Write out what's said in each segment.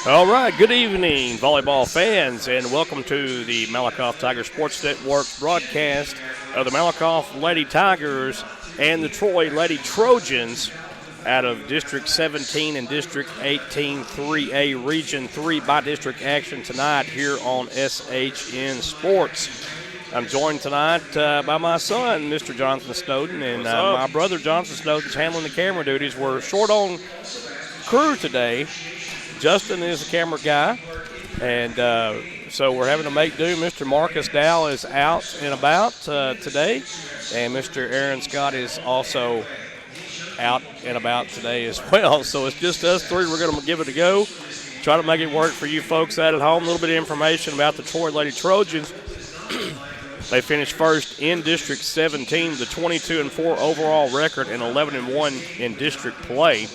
All right, good evening, volleyball fans, and welcome to the Malakoff Tiger Sports Network broadcast of the Malakoff Lady Tigers and the Troy Lady Trojans out of District 17 and District 18 3A Region 3 by district action tonight here on SHN Sports. I'm joined tonight by my son, Mr. Jonathan Snowden, and my brother Jonathan Snowden's handling the camera duties. We're short on crew today. Justin is the camera guy, and so we're having to make do. Mr. Marcus Dow is out and about today, and Mr. Aaron Scott is also out and about today as well. So it's just us three. We're going to give it a go, try to make it work for you folks out at home. A little bit of information about the Troy Lady Trojans. They finished first in District 17 with a 22-4 overall record and 11-1 in district play.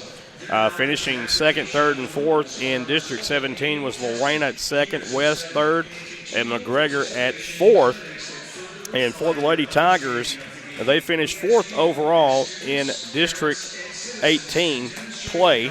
Finishing second, third, and fourth in District 17 was Lorena at second, West third, and McGregor at fourth. And for the Lady Tigers, they finished fourth overall in District 18 play,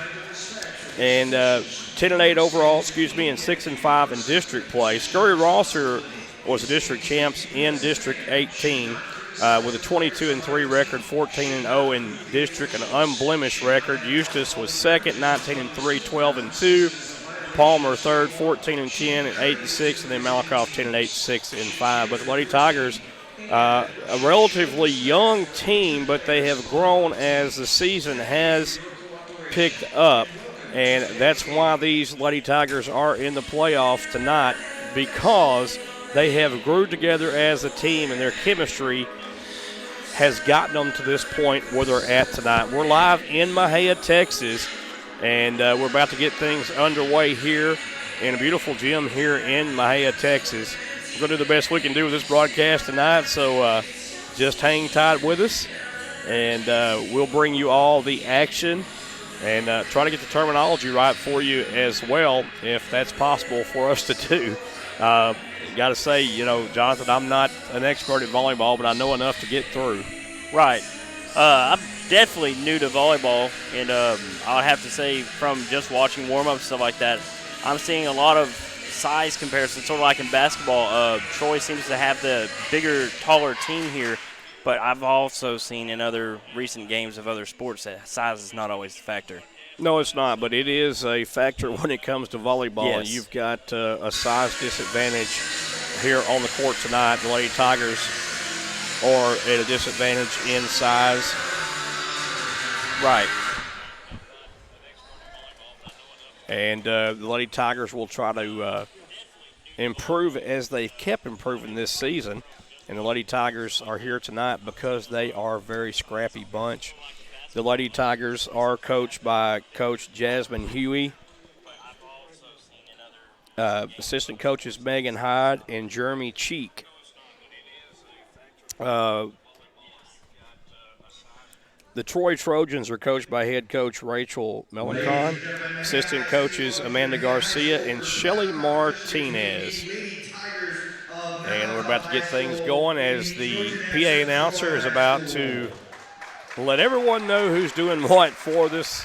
and 10-8 overall, and 6-5 in district play. Scurry Rosser was the district champs in District 18. With a 22-3 record, 14-0 in district, an unblemished record. Eustis was second, 19-3, 12-2. Palmer third, 14-10, and 8-6, and then Malakoff 10-8, 6-5. But the Lady Tigers, a relatively young team, but they have grown as the season has picked up, and that's why these Lady Tigers are in the playoffs tonight, because they have grew together as a team, and their chemistry has gotten them to this point where they're at tonight. We're live in Mahia, Texas, and we're about to get things underway here in a beautiful gym here in Mahia, Texas. We're going to do the best we can do with this broadcast tonight, so just hang tight with us, and we'll bring you all the action and try to get the terminology right for you as well, if that's possible for us to do. Got to say, Jonathan, I'm not an expert at volleyball, but I know enough to get through. Right. I'm definitely new to volleyball, and I would have to say from just watching warm-ups, stuff like that, I'm seeing a lot of size comparison, sort of like in basketball. Troy seems to have the bigger, taller team here, but I've also seen in other recent games of other sports that size is not always the factor. No, it's not, but it is a factor when it comes to volleyball. Yes. And you've got a size disadvantage here on the court tonight. The Lady Tigers are at a disadvantage in size. Right. And the Lady Tigers will try to improve as they've kept improving this season. And the Lady Tigers are here tonight because they are a very scrappy bunch. The Lady Tigers are coached by Coach Jasmine Huey. Assistant coaches Megan Hyde and Jeremy Cheek. The Troy Trojans are coached by head coach Rachel Malakoff. Assistant coaches Amanda Garcia and Shelly Martinez. And we're about to get things going as the PA announcer is about to let everyone know who's doing what for this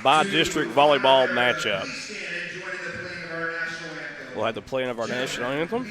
by-district volleyball matchup. We'll have the playing of our national anthem.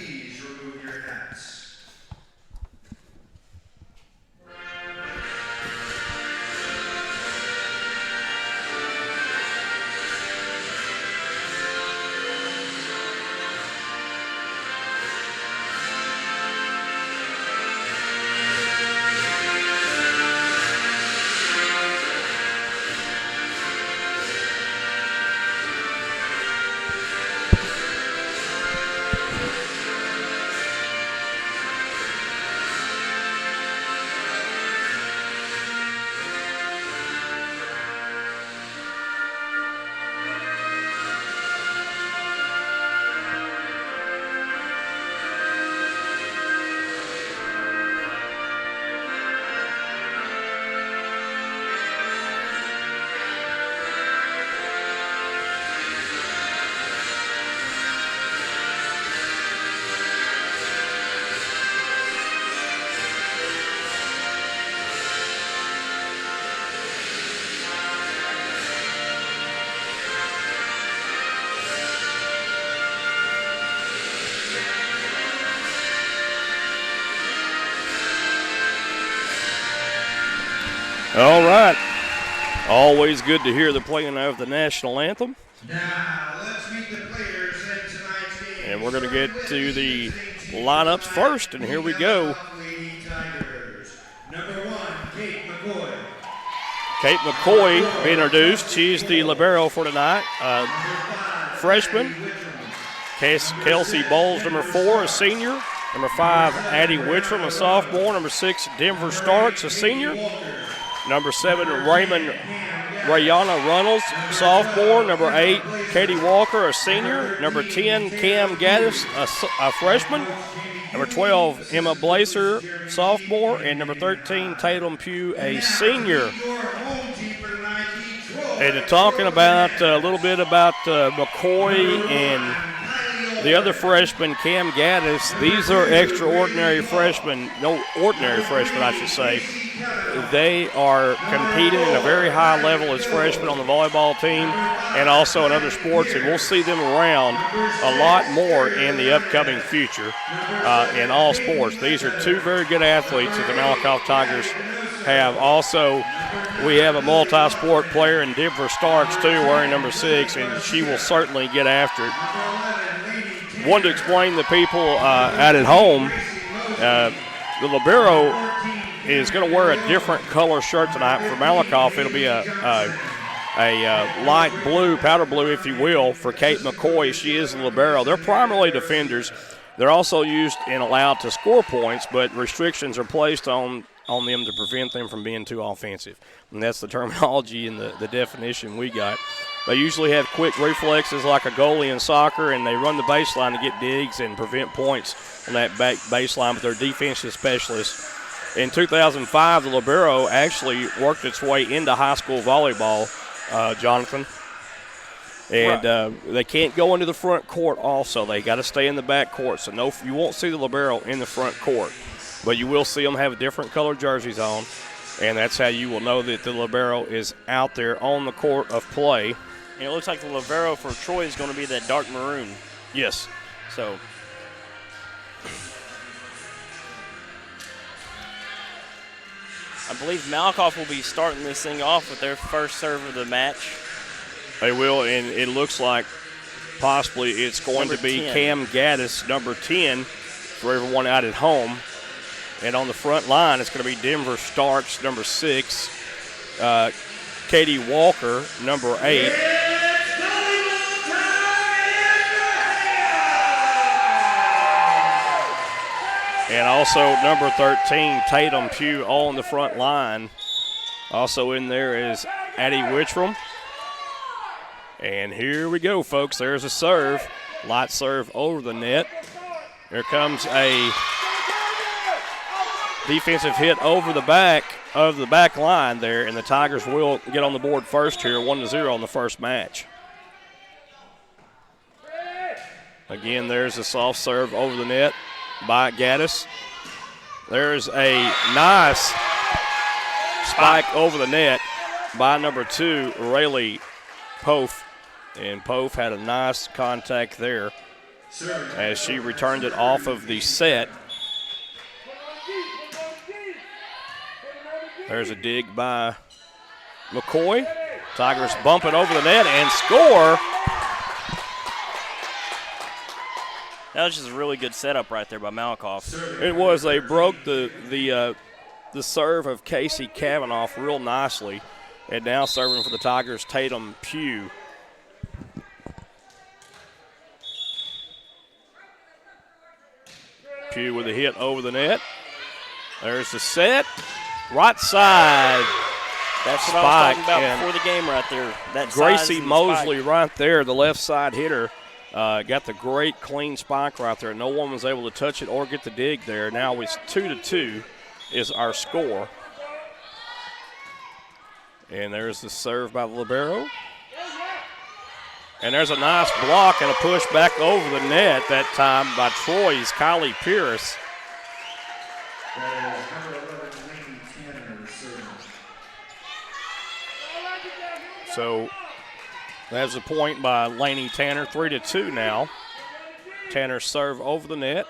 All right. Always good to hear the playing of the national anthem. Now, let's meet the players in tonight's game. And we're going to get to the lineups first, and here we go. Number 1, Kate McCoy. Kate McCoy being introduced. She's the libero for tonight. Freshman. Kelsey Bowles, number 4, a senior. Number 5, Addie Wittram, a sophomore. Number 6, Denver Starks, a senior. Number 7, Rayana Runnels, sophomore. Number 8, Katie Walker, a senior. Number 10, Cam Gaddis, a freshman. Number 12, Emma Blazer, sophomore. And number 13, Tatum Pugh, a senior. And talking about a little bit about McCoy and the other freshman, Cam Gaddis, these are extraordinary freshmen, no, ordinary freshmen, I should say. They are competing at a very high level as freshmen on the volleyball team and also in other sports, and we'll see them around a lot more in the upcoming future in all sports. These are two very good athletes that the Malakoff Tigers have. Also, we have a multi-sport player in Denver Starks, too, wearing number 6, and she will certainly get after it. Wanted to explain to people out at home, the libero is going to wear a different color shirt tonight for Malakoff. It'll be a light blue, powder blue, if you will, for Kate McCoy. She is the libero. They're primarily defenders. They're also used and allowed to score points, but restrictions are placed on them to prevent them from being too offensive. And that's the terminology and the definition we got. They usually have quick reflexes like a goalie in soccer, and they run the baseline to get digs and prevent points on that back baseline, but they're defensive specialists. In 2005, the libero actually worked its way into high school volleyball, Jonathan. And they can't go into the front court also. They got to stay in the back court. So no, you won't see the libero in the front court, but you will see them have different colored jerseys on, and that's how you will know that the libero is out there on the court of play. And it looks like the libero for Troy is going to be that dark maroon. Yes. So I believe Malakoff will be starting this thing off with their first serve of the match. They will, and it looks like possibly it's going to be 10. Cam Gaddis, number 10, for everyone out at home. And on the front line, it's going to be Denver Starks, number 6, Katie Walker, number 8. And also number 13, Tatum Pugh, on the front line. Also in there is Addie Wittram. And here we go, folks. There's a serve. Light serve over the net. Here comes a defensive hit over the back of the back line there, and the Tigers will get on the board first here, 1-0 on the first match. Again, there's a soft serve over the net by Gaddis. There's a nice spike over the net by number 2, Rayleigh Pofe. And Pofe had a nice contact there as she returned it off of the set. There's a dig by McCoy. Tigers bump it over the net and score. That was just a really good setup right there by Malakoff. It was. They broke the serve of Casey Kavanaugh real nicely. And now serving for the Tigers, Tatum Pugh. Pugh with a hit over the net. There's the set. Right side. That's what I was talking about before the game right there. That Gracie Mosley right there, the left side hitter. Got the great clean spike right there. No one was able to touch it or get the dig there. Now it's 2-2 is our score. And there's the serve by the libero. And there's a nice block and a push back over the net that time by Troy's Kylie Pierce. So that's a point by Lainey Tanner, 3-2 now. Tanner's serve over the net.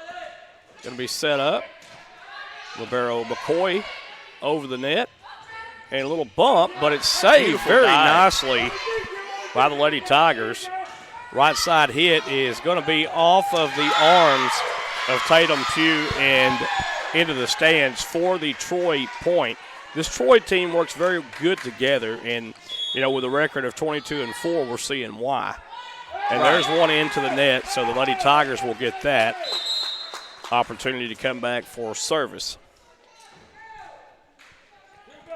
Going to be set up. Libero McCoy over the net. And a little bump, but it's saved Beautiful very dive. nicely by the Lady Tigers. Right side hit is going to be off of the arms of Tatum Pugh and into the stands for the Troy point. This Troy team works very good together, and, with a record of 22-4, we're seeing why. And there's one into the net, so the Lady Tigers will get that opportunity to come back for service.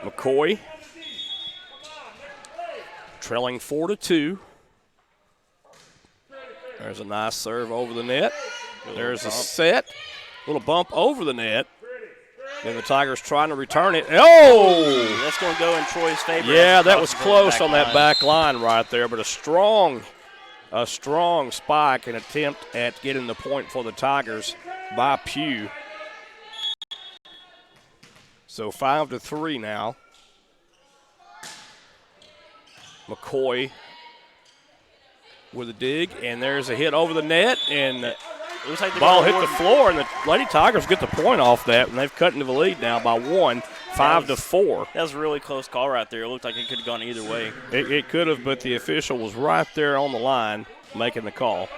McCoy trailing 4-2. There's a nice serve over the net. There's a set. Little bump over the net. Then the Tigers trying to return it. Oh! That's going to go in Troy's favor. Yeah, that was close on that back line right there, but a strong spike and attempt at getting the point for the Tigers by Pugh. So 5-3 now. McCoy with a dig, and there's a hit over the net, and the ball hit the floor, and the Lady Tigers get the point off that, and they've cut into the lead now by 1, 5-4. That was a really close call right there. It looked like it could have gone either way. It could have, but the official was right there on the line making the call.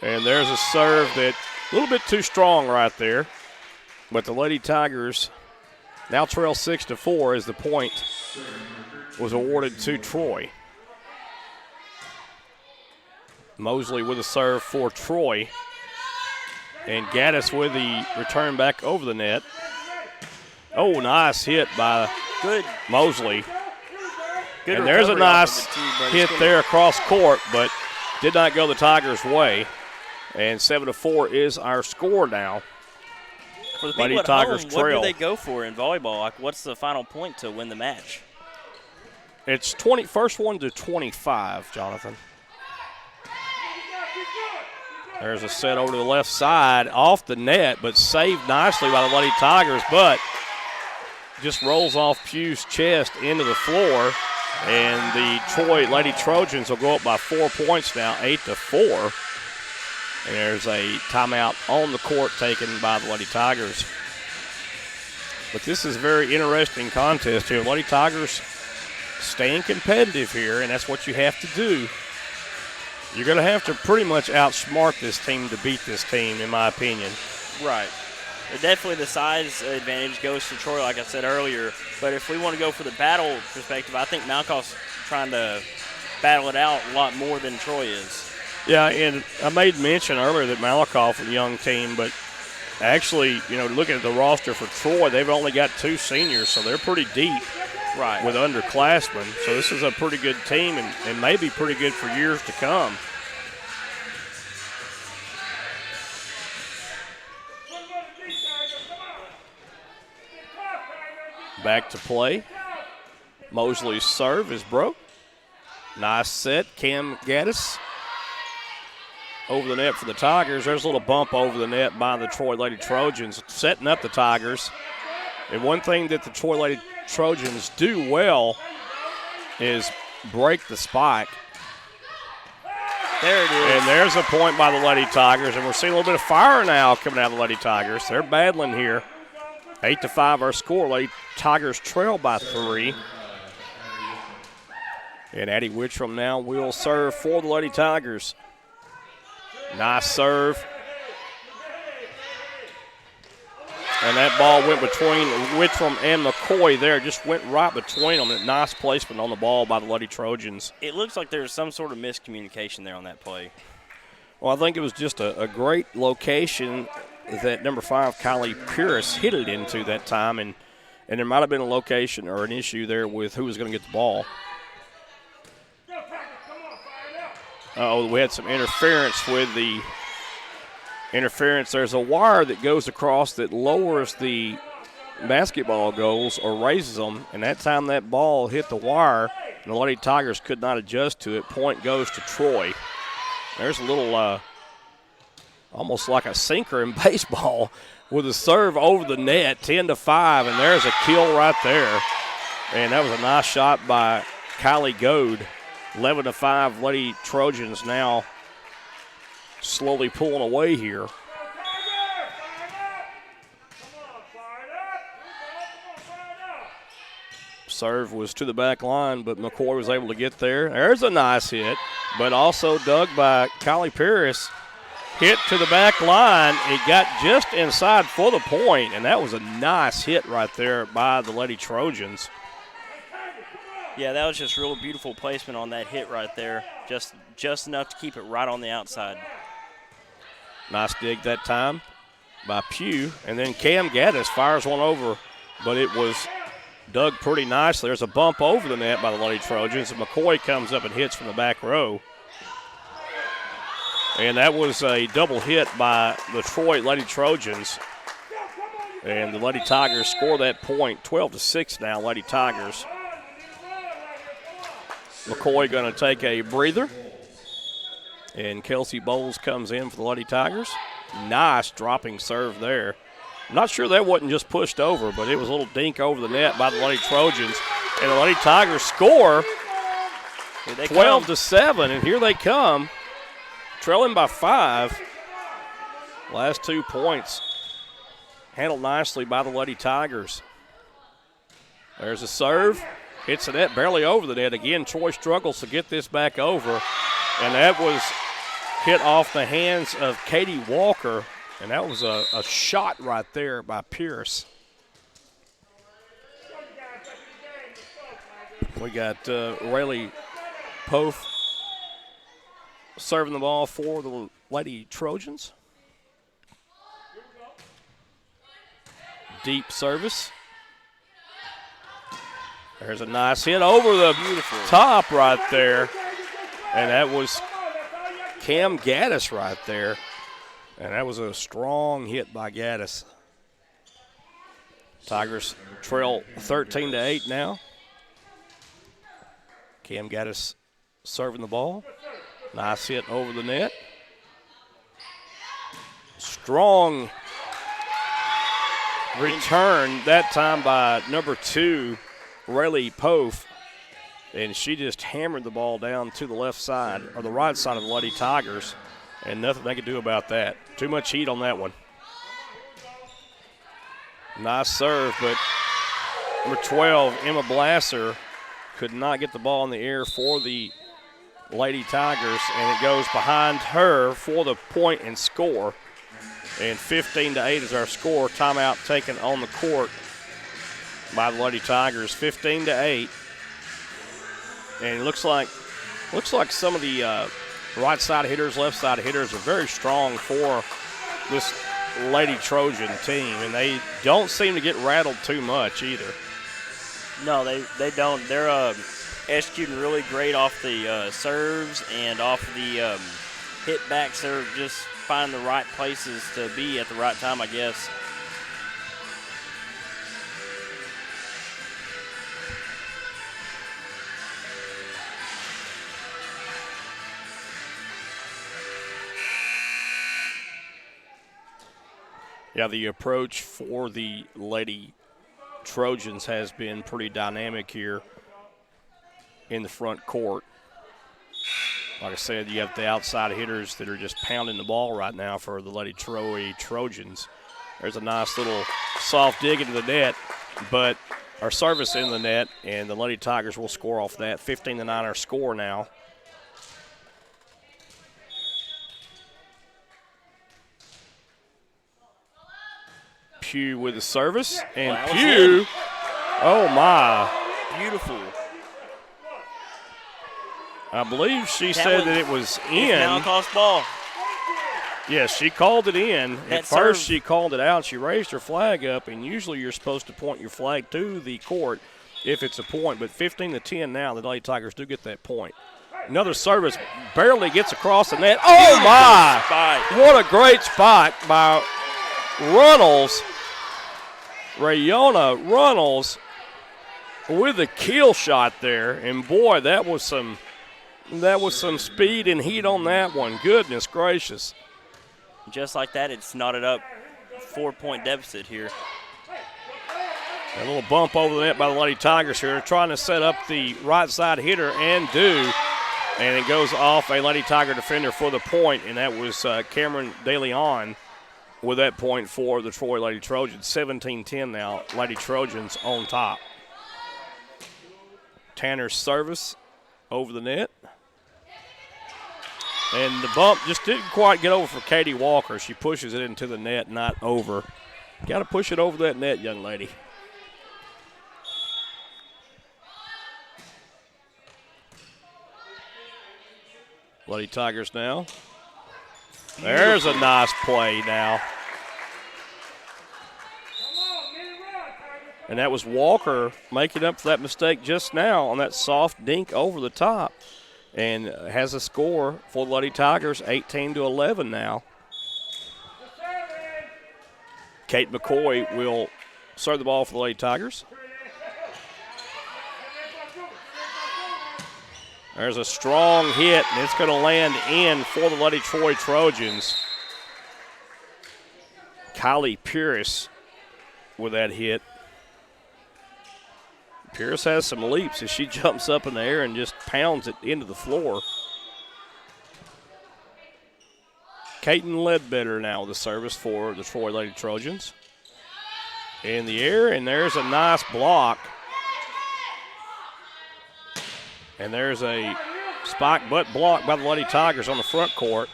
And there's a serve that a little bit too strong right there, but the Lady Tigers now trail 6-4 as the point was awarded to Troy. Mosley with a serve for Troy. And Gaddis with the return back over the net. Oh, nice hit by Mosley. Good, and there's a nice hit there across court, but did not go the Tigers' way. And 7-4 is our score now. For the people Lady at Tigers home, trail. what do they go for in volleyball? Like, what's the final point to win the match? It's first one to 25, Jonathan. There's a set over to the left side, off the net, but saved nicely by the Lady Tigers, but just rolls off Pugh's chest into the floor, and the Troy Lady Trojans will go up by 4 points now, 8-4. And there's a timeout on the court taken by the Lady Tigers. But this is a very interesting contest here. Lady Tigers staying competitive here, and that's what you have to do. You're going to have to pretty much outsmart this team to beat this team, in my opinion. Right. Definitely the size advantage goes to Troy, like I said earlier. But if we want to go for the battle perspective, I think Malakoff's trying to battle it out a lot more than Troy is. Yeah, and I made mention earlier that Malakoff is a young team, but actually, looking at the roster for Troy, they've only got 2 seniors, so they're pretty deep. Right. With underclassmen. So this is a pretty good team and maybe pretty good for years to come. Back to play. Mosley's serve is broke. Nice set. Cam Gaddis over the net for the Tigers. There's a little bump over the net by the Troy Lady Trojans, setting up the Tigers. And one thing that the Troy Lady Trojans do well is break the spike. There it is. And there's a point by the Lady Tigers, and we're seeing a little bit of fire now coming out of the Lady Tigers. They're battling here. 8-5 our score. Lady Tigers trail by 3. And Addie Wittrom now will serve for the Lady Tigers. Nice serve. And that ball went between Wittrom and McCoy there. Just went right between them. Nice placement on the ball by the Lady Trojans. It looks like there's some sort of miscommunication there on that play. Well, I think it was just a great location that number 5, Kylie Pierce, hit it into that time. And there might have been a location or an issue there with who was going to get the ball. We had some interference with the interference. There's a wire that goes across that lowers the basketball goals or raises them, and that time that ball hit the wire, and the Lady Tigers could not adjust to it. Point goes to Troy. There's a little almost like a sinker in baseball with a serve over the net, 10-5, and there's a kill right there. And that was a nice shot by Kylie Goad. 11-5, Lady Trojans now slowly pulling away here. Serve was to the back line, but McCoy was able to get there. There's a nice hit, but also dug by Kylie Pierce. Hit to the back line. It got just inside for the point, and that was a nice hit right there by the Lady Trojans. Yeah, that was just real beautiful placement on that hit right there. Just enough to keep it right on the outside. Nice dig that time by Pugh. And then Cam Gaddis fires one over, but it was dug pretty nicely. There's a bump over the net by the Lady Trojans, and McCoy comes up and hits from the back row. And that was a double hit by the Troy Lady Trojans. And the Lady Tigers score that point, 12-6 now, Lady Tigers. McCoy going to take a breather. And Kelsey Bowles comes in for the Lady Tigers. Nice dropping serve there. I'm not sure that wasn't just pushed over, but it was a little dink over the net by the Lady Trojans. And the Lady Tigers score 12-7, and here they come. Trailing by 5. Last 2 points handled nicely by the Lady Tigers. There's a serve. Hits the net, barely over the net. Again, Troy struggles to get this back over. And that was hit off the hands of Katie Walker. And that was a shot right there by Pierce. We got Rayleigh Pofe serving the ball for the Lady Trojans. Deep service. There's a nice hit over the beautiful top right there. And that was Cam Gaddis right there. And that was a strong hit by Gaddis. Tigers trail 13-8 now. Cam Gaddis serving the ball. Nice hit over the net. Strong return that time by number 2, Rayleigh Pofe. And she just hammered the ball down to the left side, or the right side of the Lady Tigers. And nothing they could do about that. Too much heat on that one. Nice serve, but number 12, Emma Blasser, could not get the ball in the air for the Lady Tigers, and it goes behind her for the point and score. And 15-8 is our score. Timeout taken on the court by the Lady Tigers, 15-8. And it looks like some of the right side hitters, left side hitters are very strong for this Lady Trojan team, and they don't seem to get rattled too much either. No, they don't. They're executing really great off the serves and off the hit backs. They're just finding the right places to be at the right time, I guess. Yeah, the approach for the Lady Trojans has been pretty dynamic here in the front court. Like I said, you have the outside hitters that are just pounding the ball right now for the Lady Troy Trojans. There's a nice little soft dig into the net, but our service in the net, and the Lady Tigers will score off that. 15-9 our score now. Pugh with the service, and wow, Pugh, oh my. Beautiful. I believe she said that it was in. Malakoff's ball. Yes, she called it in. That At first serve. she called it out. She raised her flag up, and usually you're supposed to point your flag to the court if it's a point. But 15-10 now, the Lady Tigers do get that point. Another service barely gets across the net. Oh, my! What a great spot by Runnels. Rayona Runnels with a kill shot there. And, boy, that was some speed and heat on that one. Goodness gracious. Just like that, it's knotted up 4-point deficit here. A little bump over the net by the Lady Tigers here, trying to set up the right side hitter, and do. And it goes off a Lady Tiger defender for the point, and that was Cameron DeLeon with that point for the Troy Lady Trojans. 17-10 now, Lady Trojans on top. Tanner's service over the net. And the bump just didn't quite get over for Katie Walker. She pushes it into the net, not over. Got to push it over that net, young lady. Lady Tigers now. There's a nice play now. And that was Walker making up for that mistake just now on that soft dink over the top. And has a score for the Lady Tigers, 18-11 now. Kate McCoy will serve the ball for the Lady Tigers. There's a strong hit, and it's going to land in for the Lady Troy Trojans. Kylie Pierce with that hit. Pierce has some leaps as she jumps up in the air and just pounds it into the floor. Kaiten Ledbetter now with the service for the Troy Lady Trojans. In the air, and there's a nice block. And there's a spike butt block by the Lady Tigers on the front court.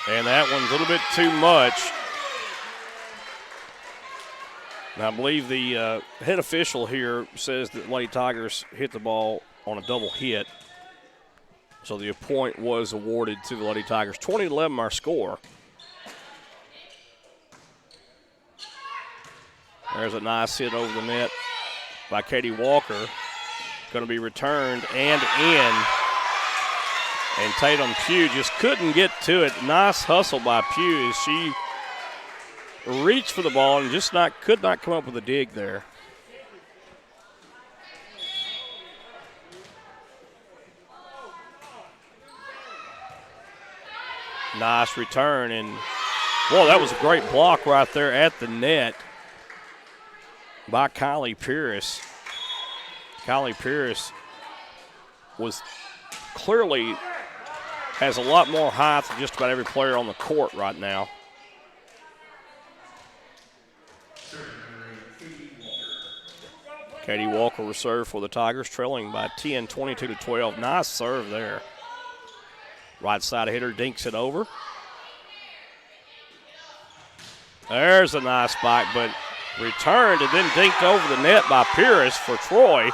And that one's a little bit too much. And I believe the head official here says that Lady Tigers hit the ball on a double hit. So the point was awarded to the Lady Tigers. 20-11 our score. There's a nice hit over the net by Katie Walker. Going to be returned and in. And Tatum Pugh just couldn't get to it. Nice hustle by Pugh as she reached for the ball and just could not come up with a dig there. Nice return, and boy, that was a great block right there at the net by Kylie Pierce. Kylie Pierce has a lot more height than just about every player on the court right now. Katie Walker will serve for the Tigers, trailing by 10, 22-12. Nice serve there. Right side hitter dinks it over. There's a nice spike, but returned and then dinked over the net by Pierce for Troy.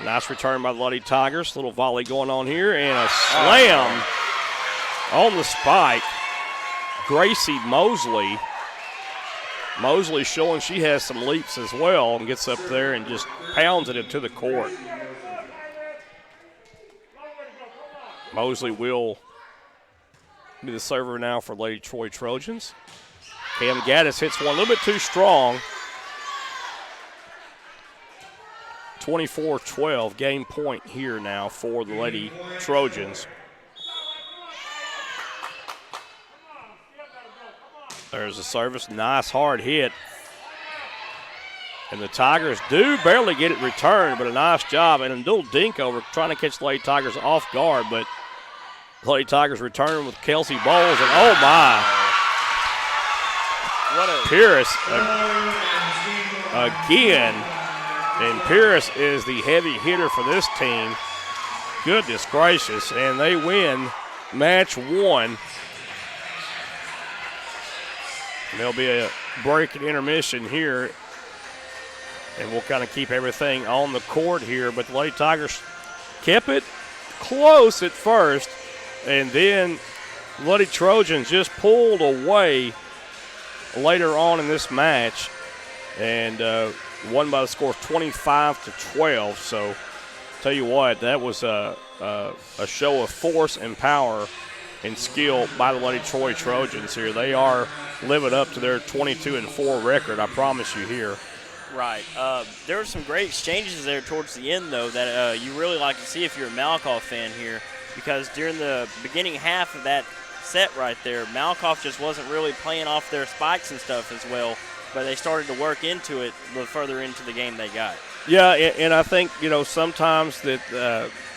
Nice return by the Lady Tigers. Little volley going on here, and a slam on the spike. Gracie Mosley. Mosley showing she has some leaps as well and gets up there and just pounds it into the court. Mosley will be the server now for Lady Troy Trojans. Cam Gaddis hits one a little bit too strong. 24-12, game point here now for the Lady Trojans. There's a service, nice hard hit. And the Tigers do barely get it returned, but a nice job and a little dink over trying to catch the Lady Tigers off guard, but the Lady Tigers return with Kelsey Bowles, and oh my. Pierce again. And Pierce is the heavy hitter for this team. Goodness gracious. And they win match one. And there'll be a break and intermission here. And we'll kind of keep everything on the court here. But the Lady Tigers kept it close at first. And then Lady Trojans just pulled away later on in this match. And won by the score of 25-12. So, tell you what, that was a show of force and power and skill by the Lady Troy Trojans here. They are living up to their 22-4 record, I promise you here. Right. There were some great exchanges there towards the end, though, that you really like to see if you're a Malakoff fan here, because during the beginning half of that set right there, Malakoff just wasn't really playing off their spikes and stuff as well. But they started to work into it the further into the game they got. Yeah, and I think, sometimes that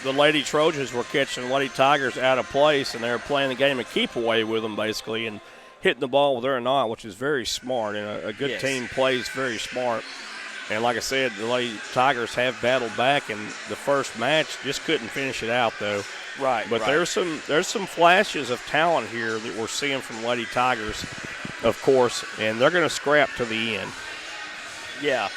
the Lady Trojans were catching the Lady Tigers out of place, and they were playing the game of keep away with them, basically, and hitting the ball whether or not, which is very smart. And a good team plays very smart. And like I said, the Lady Tigers have battled back in the first match, just couldn't finish it out though. Right. But there's some flashes of talent here that we're seeing from Lady Tigers, of course, and they're going to scrap to the end. Yeah,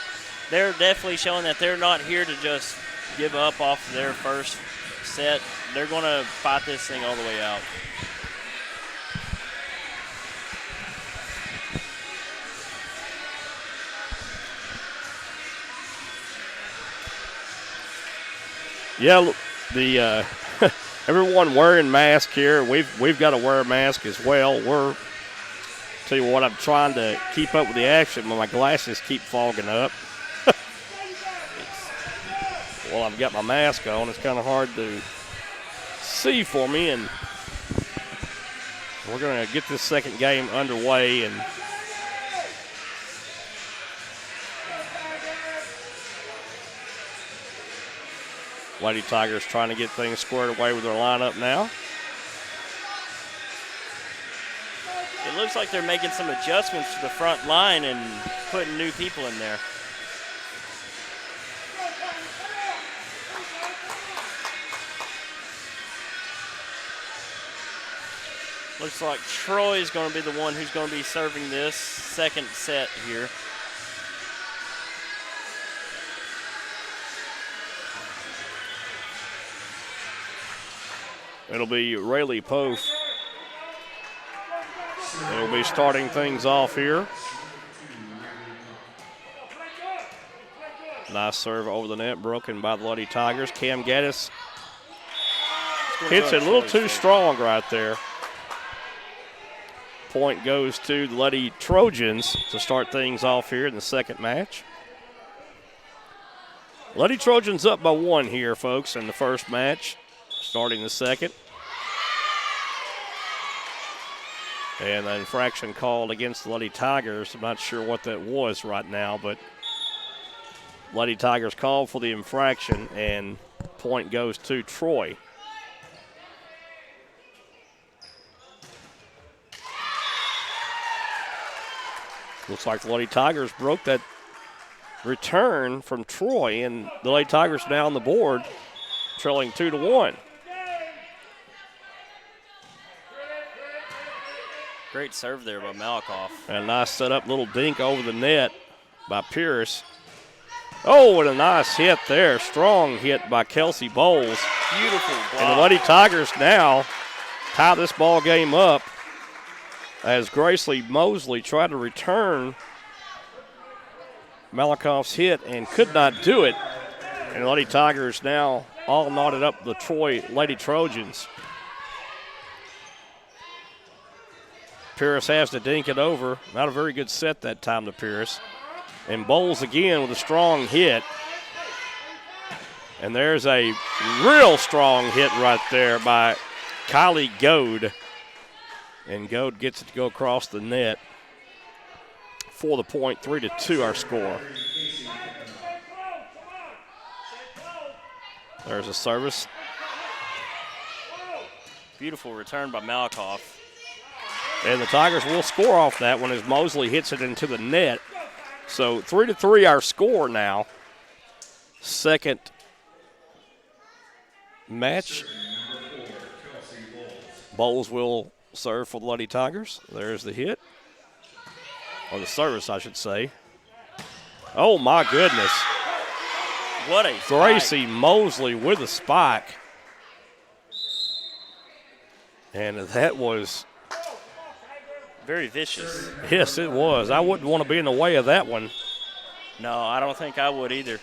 they're definitely showing that they're not here to just give up off their first set. They're going to fight this thing all the way out. Yeah, the everyone wearing masks here. We've got to wear a mask as well. Tell you what, I'm trying to keep up with the action, but my glasses keep fogging up. Well, I've got my mask on. It's kind of hard to see for me, and we're going to get this second game underway. And Lady Tigers trying to get things squared away with their lineup now. It looks like they're making some adjustments to the front line and putting new people in there. Looks like Troy is going to be the one who's going to be serving this second set here. It'll be Rayleigh Pope. It'll be starting things off here. Nice serve over the net, broken by the Lady Tigers. Cam Gaddis hits it a little too strong right there. Point goes to the Lady Trojans to start things off here in the second match. Lady Trojans up by 1 here, folks, in the first match, starting the second. And an infraction called against the Lady Tigers. I'm not sure what that was right now, but Lady Tigers called for the infraction, and point goes to Troy. Looks like the Lady Tigers broke that return from Troy, and the Lady Tigers now on the board, trailing 2-1. Great serve there by Malakoff. And a nice setup, little dink over the net by Pierce. Oh, and a nice hit there. Strong hit by Kelsey Bowles. Beautiful block. And the Lady Tigers now tie this ball game up as Gracely Mosley tried to return Malakoff's hit and could not do it. And the Lady Tigers now all knotted up the Troy Lady Trojans. Pierce has to dink it over. Not a very good set that time to Pierce. And Bowles again with a strong hit. And there's a real strong hit right there by Kylie Goad. And Goad gets it to go across the net for the point. 3-2 our score. There's a service. Beautiful return by Malakoff. And the Tigers will score off that one as Mosley hits it into the net. So 3-3 our score now. Second match. Bowles will serve for the Lady Tigers. There's the hit. Or the service, I should say. Oh, my goodness. What a Gracie spike. Mosley with a spike. And that was... very vicious. Yes, it was. I wouldn't want to be in the way of that one. No, I don't think I would either.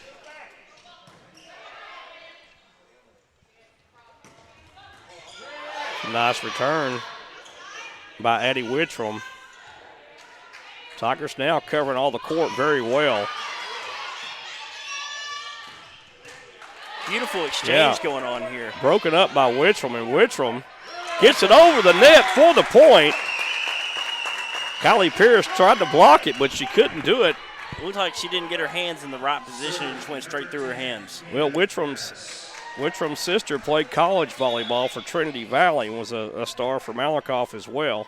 Nice return by Addie Wittrom. Tigers now covering all the court very well. Beautiful exchange going on here. Broken up by Wittrom, and Wittrom gets it over the net for the point. Kylie Pierce tried to block it, but she couldn't do it. It looked like she didn't get her hands in the right position and just went straight through her hands. Well, Wittrom's sister played college volleyball for Trinity Valley and was a star for Malakoff as well.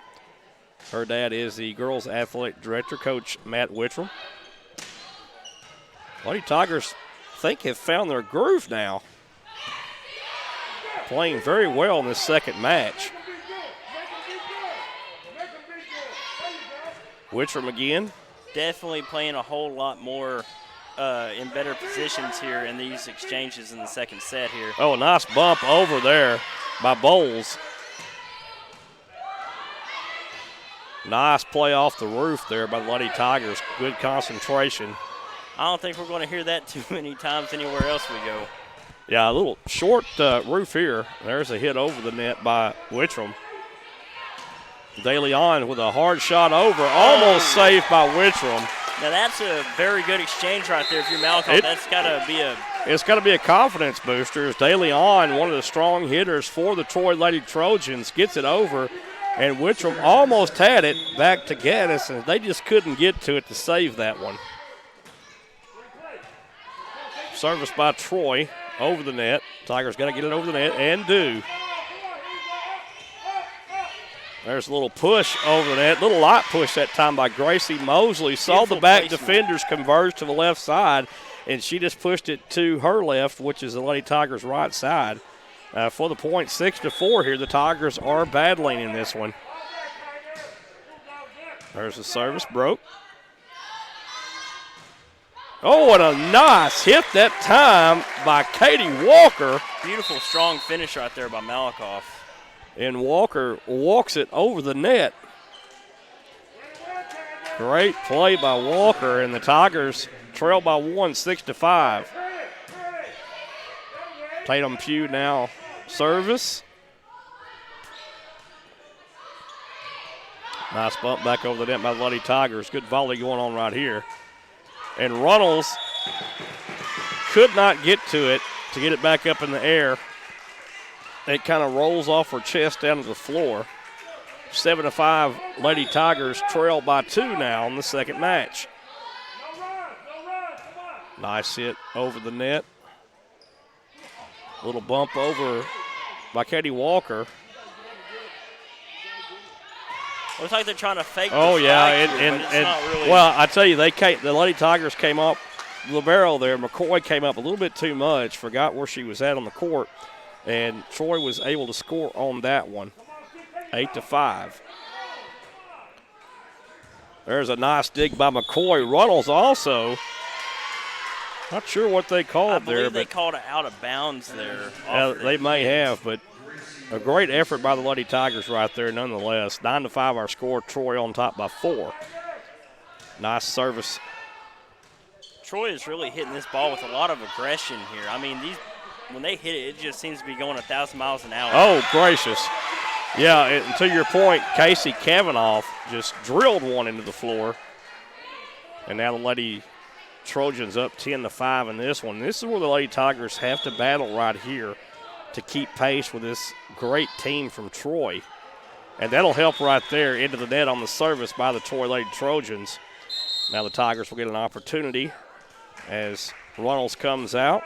Her dad is the girls' athletic director, Coach Matt Wittrom. Lady Tigers, I think, have found their groove now. Playing very well in this second match. Wittram again. Definitely playing a whole lot more in better positions here in these exchanges in the second set here. Oh, a nice bump over there by Bowles. Nice play off the roof there by the Lady Tigers. Good concentration. I don't think we're going to hear that too many times anywhere else we go. Yeah, a little short roof here. There's a hit over the net by Wittram. De Leon with a hard shot over, almost saved by Wittram. Now that's a very good exchange right there. If you're Malakoff, that's got to be a... It's got to be a confidence booster. As De Leon, one of the strong hitters for the Troy Lady Trojans, gets it over. And Wittram almost had it back to Gaddis, and they just couldn't get to it to save that one. Service by Troy over the net. Tigers got to get it over the net, and do. There's a little push over the net. Little light push that time by Gracie Mosley. Saw the back defenders converge to the left side, and she just pushed it to her left, which is the Lady Tigers' right side. For the point, 6-4 here. The Tigers are battling in this one. There's the service, broke. Oh, and a nice hit that time by Katie Walker. Beautiful, strong finish right there by Malakoff. And Walker walks it over the net. Great play by Walker, and the Tigers trail by 1, 6-5. Tatum Pugh now service. Nice bump back over the net by the Lady Tigers. Good volley going on right here. And Runnels could not get to it to get it back up in the air. It kind of rolls off her chest down to the floor. 7-5, Lady Tigers trail by 2 now in the second match. Nice hit over the net. Little bump over by Katie Walker. Looks like they're trying to fake the Oh, yeah, strike here, but it's not really. Well, I tell you, the Lady Tigers came up, libero there. McCoy came up a little bit too much, forgot where she was at on the court, and Troy was able to score on that one, 8-5. There's a nice dig by McCoy. Runnels also. Not sure what they called there. I believe they called it out of bounds there. Yeah, they may have, but a great effort by the Lady Tigers right there nonetheless. 9-5 our score. Troy on top by 4. Nice service. Troy is really hitting this ball with a lot of aggression here. I mean, when they hit it, it just seems to be going 1,000 miles an hour. Oh, gracious. Yeah, and to your point, Casey Kavanaugh just drilled one into the floor. And now the Lady Trojans up 10-5 in this one. This is where the Lady Tigers have to battle right here to keep pace with this great team from Troy. And that'll help right there into the net on the service by the Troy Lady Trojans. Now the Tigers will get an opportunity as Runnels comes out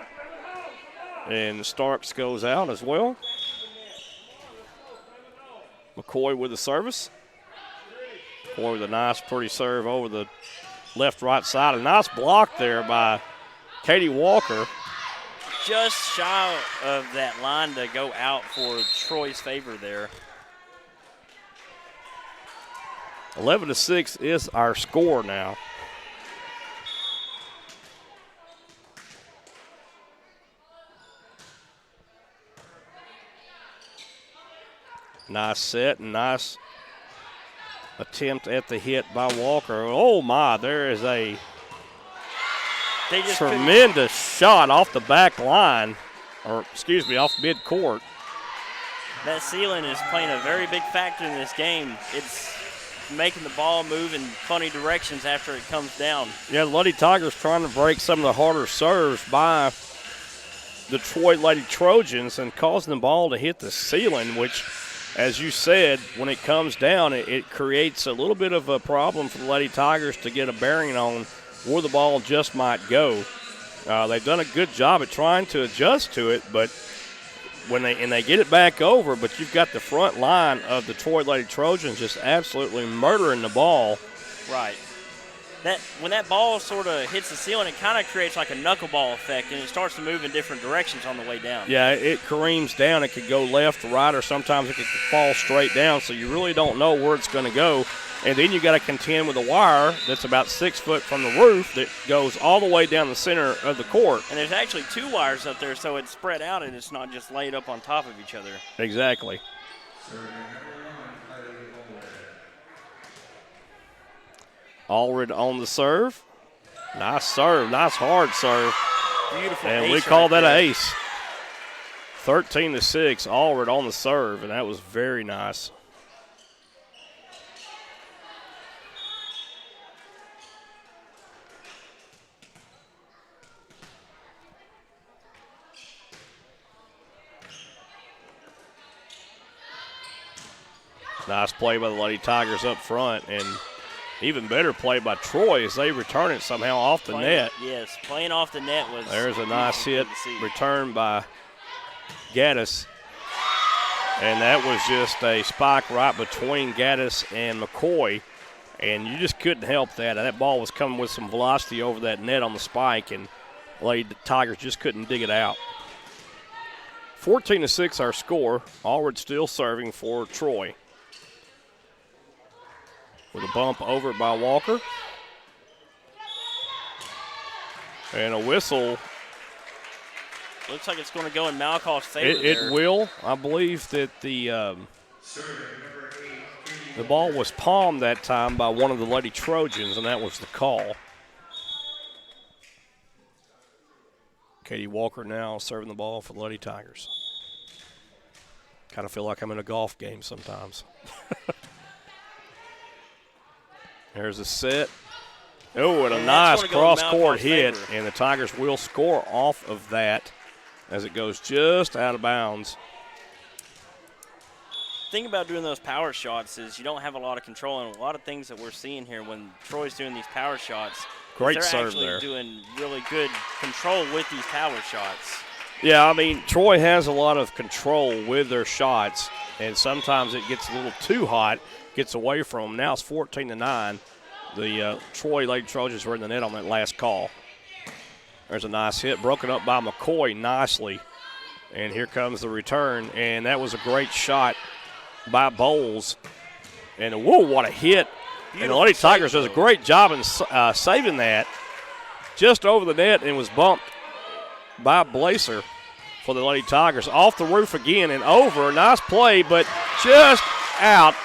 and Starks goes out as well. McCoy with the service. McCoy with a nice, pretty serve over the left-right side. A nice block there by Katie Walker. Just shy of that line to go out for Troy's favor there. 11-6 is our score now. Nice set and nice attempt at the hit by Walker. Oh, my, there is a tremendous shot off the back line, or excuse me, off mid-court. That ceiling is playing a very big factor in this game. It's making the ball move in funny directions after it comes down. Yeah, the Lady Tigers trying to break some of the harder serves by the Troy Lady Trojans and causing the ball to hit the ceiling, which, as you said, when it comes down, it creates a little bit of a problem for the Lady Tigers to get a bearing on where the ball just might go. They've done a good job at trying to adjust to it, but when they get it back over, but you've got the front line of the Troy Lady Trojans just absolutely murdering the ball. Right. when that ball sort of hits the ceiling, it kind of creates like a knuckleball effect, and it starts to move in different directions on the way down. Yeah, it careens down. It could go left, right, or sometimes it could fall straight down, so you really don't know where it's going to go. And then you got to contend with a wire that's about 6 foot from the roof that goes all the way down the center of the court. And there's actually 2 wires up there, so it's spread out and it's not just laid up on top of each other. Exactly. Allred on the serve. Nice serve. Nice hard serve. Beautiful. And ace we call right that there. an ace. 13-6. Allred on the serve, and that was very nice. Nice play by the Lady Tigers up front, and even better play by Troy as they return it somehow off the net. Yes, playing off the net was. There's a nice hit good to see. return by Gaddis. And that was just a spike right between Gaddis and McCoy, and you just couldn't help that. That ball was coming with some velocity over that net on the spike, and Lady Tigers just couldn't dig it out. 14-6 our score. Allred still serving for Troy. With a bump over it by Walker. And a whistle. Looks like it's going to go in Malakoff's favor. It will. I believe that the ball was palmed that time by one of the Lady Trojans, and that was the call. Katie Walker now serving the ball for the Lady Tigers. Kind of feel like I'm in a golf game sometimes. There's a set. Oh, and a nice cross-court hit, and the Tigers will score off of that as it goes just out of bounds. The thing about doing those power shots is you don't have a lot of control, and a lot of things that we're seeing here when Troy's doing these power shots. Great serve there. They're actually doing really good control with these power shots. Yeah, I mean, Troy has a lot of control with their shots, and sometimes it gets a little too hot, gets away from them. Now it's 14-9. The Troy Lady Trojans were in the net on that last call. There's a nice hit, broken up by McCoy nicely. And here comes the return, and that was a great shot by Bowles. And, whoa, what a hit. And the Lady Tigers does a great job in saving that just over the net, and was bumped by Blazer for the Lady Tigers. Off the roof again and over. Nice play, but just out.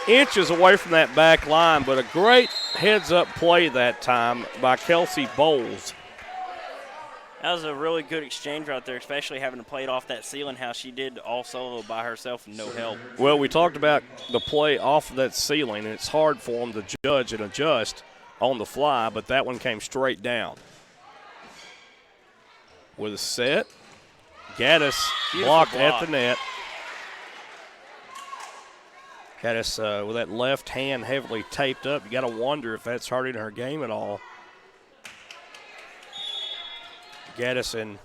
Inches away from that back line, but a great heads-up play that time by Kelsey Bowles. That was a really good exchange right there, especially having to play it off that ceiling how she did all solo by herself and no help. Well, we talked about the play off of that ceiling, and it's hard for them to judge and adjust on the fly, but that one came straight down. With a set, Gaddis blocked at the net. Gaddis with that left hand heavily taped up. You got to wonder if that's hurting her game at all. Gaddis and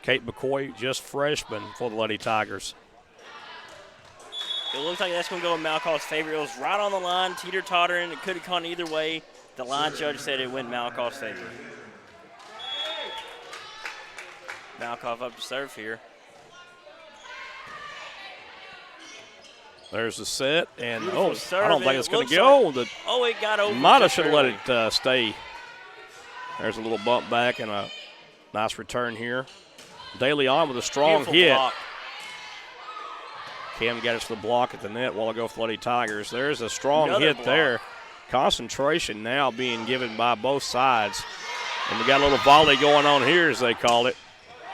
Kate McCoy, just freshmen for the Lady Tigers. It looks like that's going to go in Malakoff's favor. It was right on the line, teeter-tottering. It could have gone either way. The line judge said it went in Malakoff's favor. Malakoff up to serve here. There's the set, and Beautiful serve, I don't think it's going to go. It got over. Might have should have let it stay. There's a little bump back and a nice return here. DeLeon with a strong hit. Block. Cam got us the block at the net while ago for the Lady Tigers. There's a strong hit block there. Concentration now being given by both sides. And we got a little volley going on here, as they call it.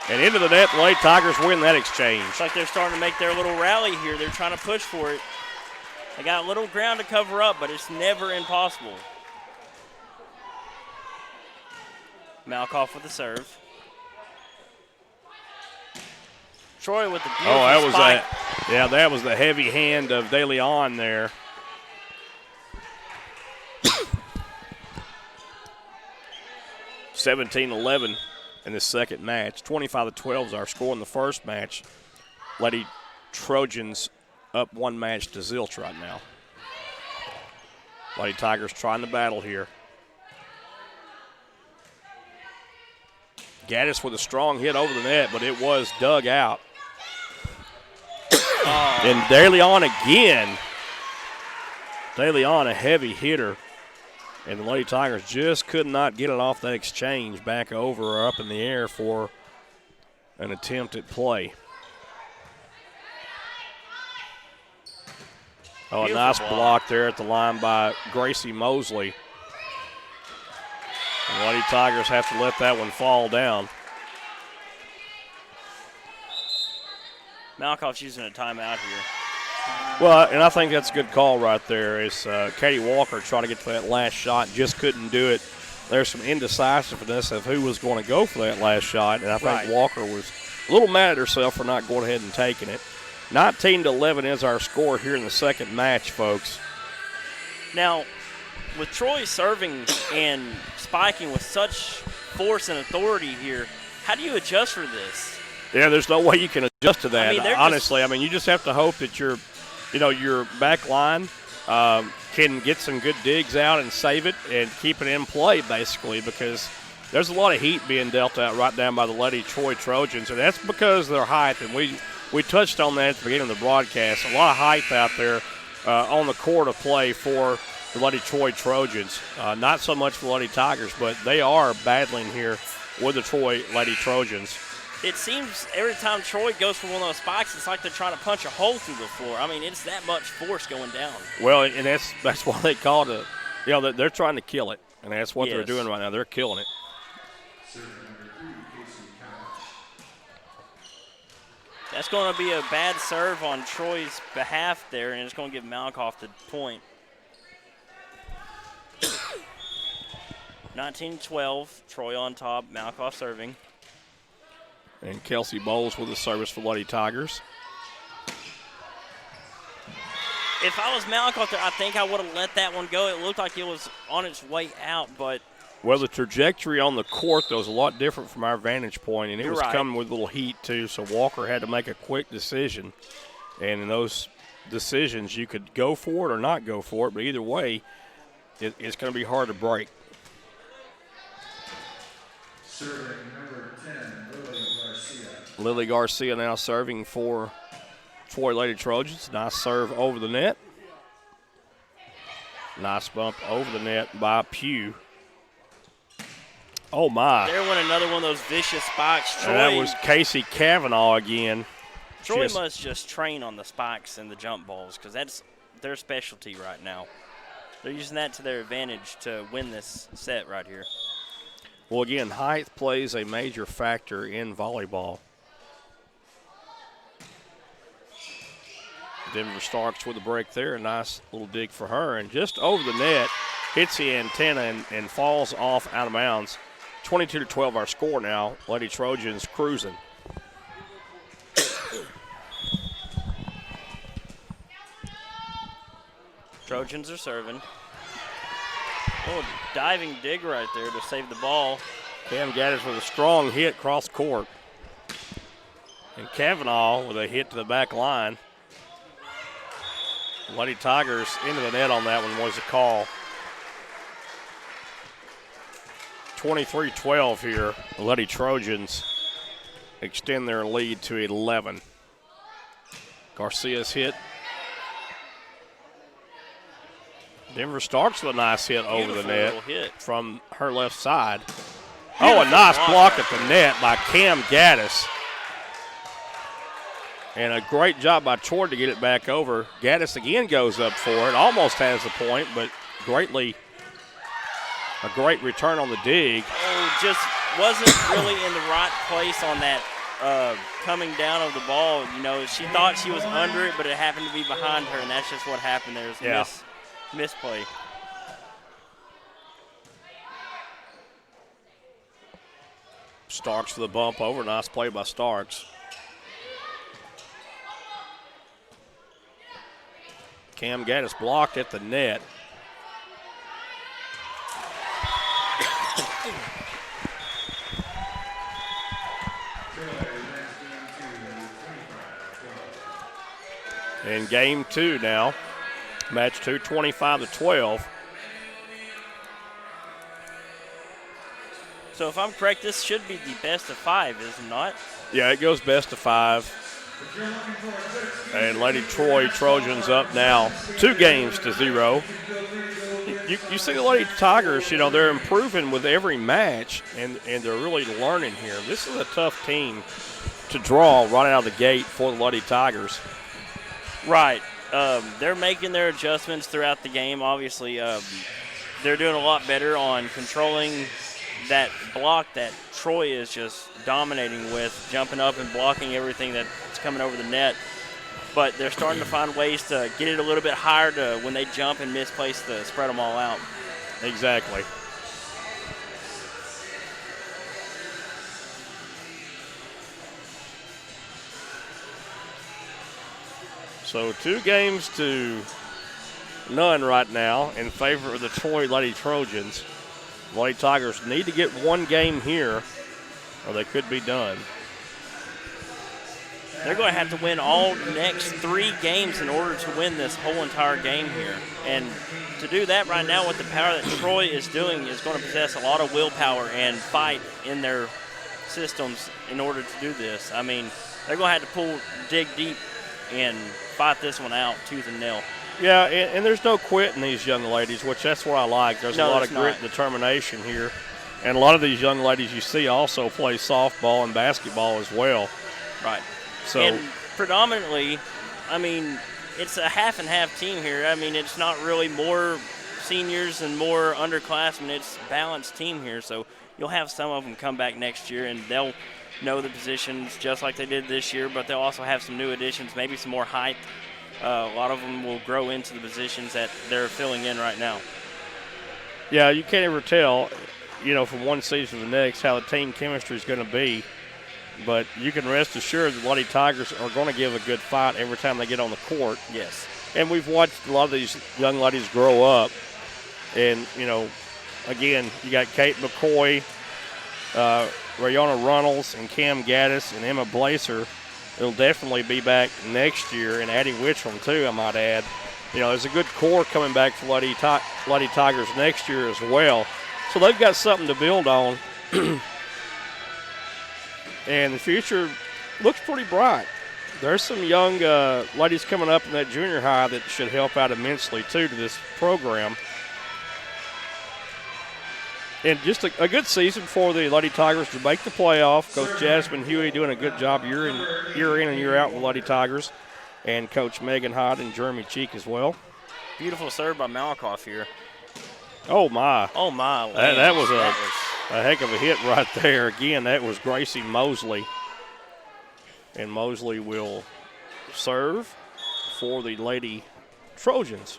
And into the net, the Lady Tigers win that exchange. It's like they're starting to make their little rally here. They're trying to push for it. They got a little ground to cover up, but it's never impossible. Malakoff with the serve. Troy with the beautiful spike. That was the heavy hand of DeLeon there. (17-11) in the second match. 25-12 is our score in the first match. Lady Trojans up one match to zilch right now. Lady Tigers trying to battle here. Gaddis with a strong hit over the net, but it was dug out. And DeLeon again. DeLeon, a heavy hitter. And the Lady Tigers just could not get it off that exchange back over or up in the air for an attempt at play. Oh, a nice block there at the line by Gracie Mosley. The Lady Tigers have to let that one fall down. Malakoff's using a timeout here. Well, and I think that's a good call right there. Is Katie Walker trying to get to that last shot, just couldn't do it. There's some indecisiveness of who was going to go for that last shot, and I think Walker was a little mad at herself for not going ahead and taking it. 19-11 is our score here in the second match, folks. Now, with Troy serving and spiking with such force and authority here, how do you adjust for this? Yeah, there's no way you can adjust to that. I mean, honestly, you just have to hope that your back line can get some good digs out and save it and keep it in play, basically, because there's a lot of heat being dealt out right down by the Lady Troy Trojans, and that's because of their height. And we touched on that at the beginning of the broadcast. A lot of height out there on the court of play for the Lady Troy Trojans. Not so much for the Lady Tigers, but they are battling here with the Troy Lady Trojans. It seems every time Troy goes for one of those spikes, it's like they're trying to punch a hole through the floor. I mean, it's that much force going down. Well, and that's why they call it they're trying to kill it, and that's what they're doing right now. They're killing it. That's going to be a bad serve on Troy's behalf there, and it's going to give Malakoff the point. 19-12, Troy on top, Malakoff serving. And Kelsey Bowles with a service for Lady Tigers. If I was Malakoff there, I think I would have let that one go. It looked like it was on its way out, but well, the trajectory on the court, though, was a lot different from our vantage point, and it was coming with a little heat, too, so Walker had to make a quick decision. And in those decisions, you could go for it or not go for it, but either way, it's going to be hard to break. Serving number 10, Lily Garcia. Lily Garcia now serving for Troy Lady Trojans. Nice serve over the net. Nice bump over the net by Pugh. Oh, my. There went another one of those vicious spikes. And that was Casey Cavanaugh again. Troy must just train on the spikes and the jump balls because that's their specialty right now. They're using that to their advantage to win this set right here. Well, again, height plays a major factor in volleyball. Denver Starks with a break there. A nice little dig for her. And just over the net, hits the antenna and falls off out of bounds. 22-12 our score now. Lady Trojans cruising. Trojans are serving. Oh, diving dig right there to save the ball. Cam Gaddis with a strong hit cross court. And Cavanaugh with a hit to the back line. Lady Tigers into the net on that one was a call. 23-12 here. The Lady Trojans extend their lead to 11. Garcia's hit. Denver Starks with a nice hit over the net from her left side. Oh, a nice block at the net by Cam Gaddis. And a great job by Troy to get it back over. Gaddis again goes up for it. Almost has the point, but a great return on the dig. Oh, just wasn't really in the right place on that coming down of the ball. You know, she thought she was under it, but it happened to be behind her, and that's just what happened there. It was misplay. Starks for the bump over. Nice play by Starks. Cam Gaddis blocked at the net. In game two now, match 2, 25-12. So if I'm correct, this should be the best of 5, is it not? Yeah, it goes best of 5. And Lady Troy Trojans up now 2-0. You see the Lady Tigers, they're improving with every match, and they're really learning here. This is a tough team to draw right out of the gate for the Lady Tigers. Right. They're making their adjustments throughout the game. Obviously, they're doing a lot better on controlling that block that Troy is just dominating with, jumping up and blocking everything that's coming over the net. But they're starting to find ways to get it a little bit higher to when they jump and misplace to spread them all out. Exactly. So 2-0 right now in favor of the Troy Lady Trojans. Lady Tigers need to get 1 game here or they could be done. They're going to have to win all next 3 games in order to win this whole entire game here. And to do that right now with the power that Troy is doing is going to possess a lot of willpower and fight in their systems in order to do this. I mean, they're going to have to dig deep and fight this one out tooth and nail. Yeah, and there's no quit in these young ladies, which that's what I like. There's a lot of grit and determination here. And a lot of these young ladies you see also play softball and basketball as well. Right. So, and predominantly, I mean, it's a half and half team here. I mean, it's not really more seniors and more underclassmen. It's a balanced team here. So you'll have some of them come back next year, and they'll know the positions just like they did this year, but they'll also have some new additions, maybe some more height. A lot of them will grow into the positions that they're filling in right now. Yeah, you can't ever tell, from one season to the next how the team chemistry is going to be. But you can rest assured the Lady Tigers are going to give a good fight every time they get on the court. Yes. And we've watched a lot of these young ladies grow up. And, again, you got Kate McCoy, Rayona Runnels, and Cam Gaddis, and Emma Blazer. It'll definitely be back next year, and Addie Witcham, too, I might add. There's a good core coming back for Lady Tigers next year as well. So they've got something to build on. And the future looks pretty bright. There's some young ladies coming up in that junior high that should help out immensely, too, to this program. And just a good season for the Lady Tigers to make the playoff. Coach Jasmine Huey doing a good job year in and year out with Lady Tigers. And Coach Megan Hyde and Jeremy Cheek as well. Beautiful serve by Malakoff here. Oh, my. Oh, my. That was a heck of a hit right there. Again, that was Gracie Mosley. And Mosley will serve for the Lady Trojans.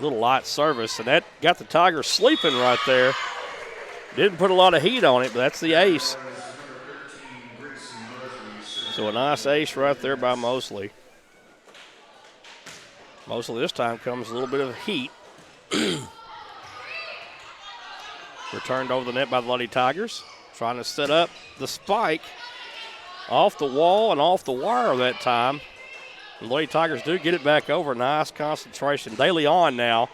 Little light service, and that got the Tigers sleeping right there. Didn't put a lot of heat on it, but that's the ace. So a nice ace right there by Mosley. Mosley this time comes a little bit of heat. Returned over the net by the Lady Tigers. Trying to set up the spike off the wall and off the wire that time. The Lady Tigers do get it back over. Nice concentration. De Leon now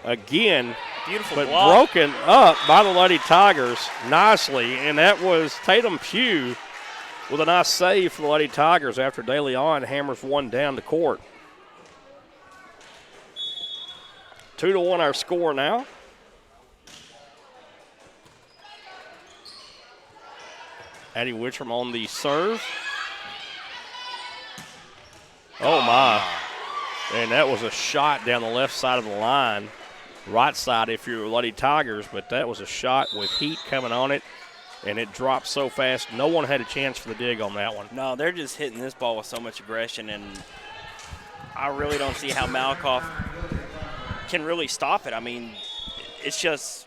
again. Beautiful but block. Broken up by the Lady Tigers nicely. And that was Tatum Pugh with a nice save for the Lady Tigers after De Leon hammers one down the court. 2-1 our score now. Addie Witcham on the serve. Oh, my. And that was a shot down the left side of the line. Right side if you're Lady Tigers, but that was a shot with heat coming on it, and it dropped so fast. No one had a chance for the dig on that one. No, they're just hitting this ball with so much aggression, and I really don't see how Malakoff can really stop it. I mean, it's just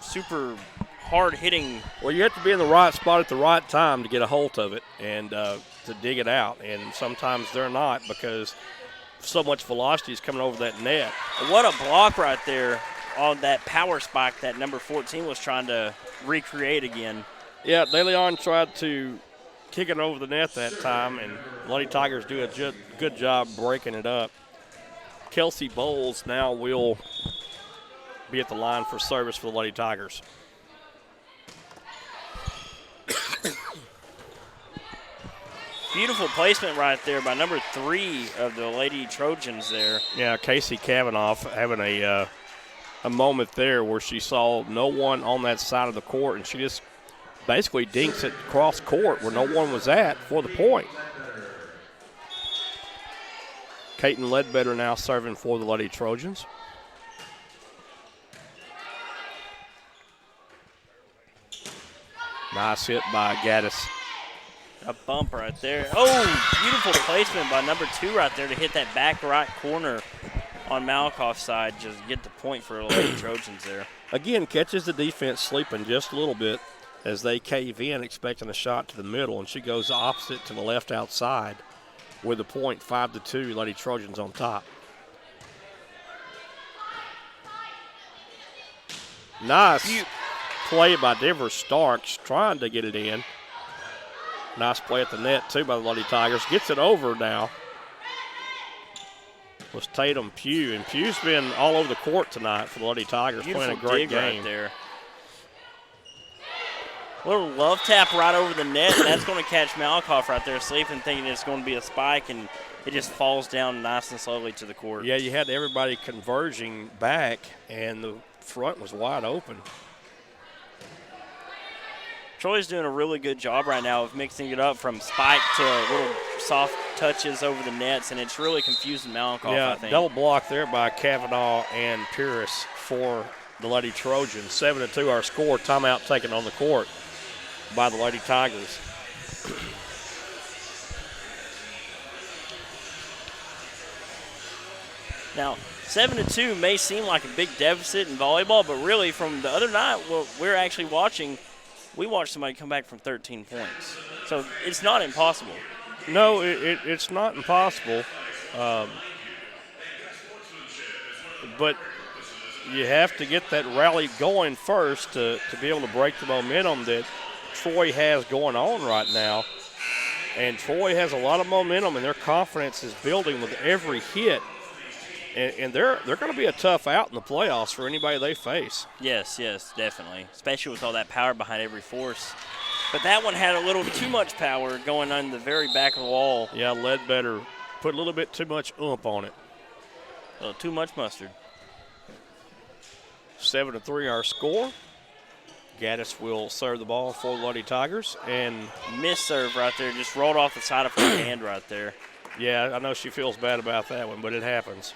super hard hitting. Well, you have to be in the right spot at the right time to get a hold of it and to dig it out, and sometimes they're not because so much velocity is coming over that net. What a block right there on that power spike that number 14 was trying to recreate again. Yeah, De Leon tried to kick it over the net that time, and Lady Tigers do a good job breaking it up. Kelsey Bowles now will be at the line for service for the Lady Tigers. Beautiful placement right there by number 3 of the Lady Trojans there. Yeah, Casey Kavanaugh having a moment there where she saw no one on that side of the court, and she just basically dinks it across court where no one was at for the point. Caton Ledbetter now serving for the Lady Trojans. Nice hit by Gaddis. A bump right there. Oh, beautiful placement by number 2 right there to hit that back right corner on Malakoff's side. Just get the point for the Lady Trojans there. Again, catches the defense sleeping just a little bit as they cave in, expecting a shot to the middle, and she goes opposite to the left outside with the point 5-2, Lady Trojans on top. Nice play by Denver Starks, trying to get it in. Nice play at the net, too, by the Lady Tigers. Gets it over now. Was Tatum Pugh, and Pugh's been all over the court tonight for the Lady Tigers, Beautiful playing a great game. Right there. Little love tap right over the net, and that's going to catch Malakoff right there sleeping, thinking it's going to be a spike, and it just falls down nice and slowly to the court. Yeah, you had everybody converging back, and the front was wide open. Troy's doing a really good job right now of mixing it up from spike to little soft touches over the nets, and it's really confusing Malakoff, I think. Double block there by Kavanaugh and Pierce for the Lady Trojans. 7-2 our score. Timeout taken on the court by the Lady Tigers. Now, 7-2 may seem like a big deficit in volleyball, but really from the other night, what we're actually watching, we watched somebody come back from 13 points. So it's not impossible. No, it's not impossible. But you have to get that rally going first to be able to break the momentum that Troy has going on right now. And Troy has a lot of momentum, and their confidence is building with every hit. And they're going to be a tough out in the playoffs for anybody they face. Yes, definitely, especially with all that power behind every force. But that one had a little too much power going on the very back of the wall. Yeah, Ledbetter put a little bit too much oomph on it. A little too much mustard. 7-3 our score. Gaddis will serve the ball for the Lady Tigers. And missed serve right there, just rolled off the side of her hand right there. Yeah, I know she feels bad about that one, but it happens.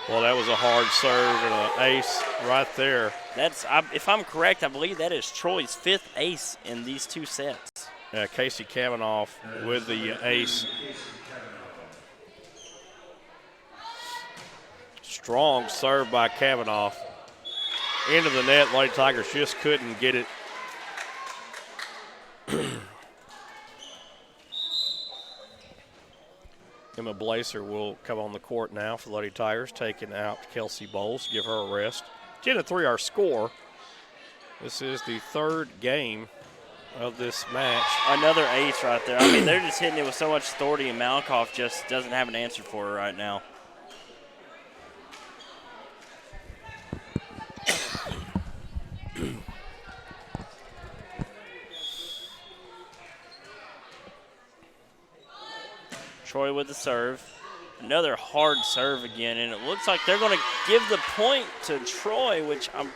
Well, that was a hard serve and an ace right there. That's, if I'm correct, I believe that is Troy's 5th ace in these 2 sets. Casey Kavanaugh with the ace. Strong serve by Kavanaugh. Into the net, Lady Tigers just couldn't get it. Emma Blazer will come on the court now for the Lady Tigers, taking out Kelsey Bowles, give her a rest. 10-3 our score. This is the 3rd game of this match. Another ace right there. I mean, they're just hitting it with so much authority, and Malakoff just doesn't have an answer for her right now. Troy with the serve. Another hard serve again, and it looks like they're going to give the point to Troy, which I'm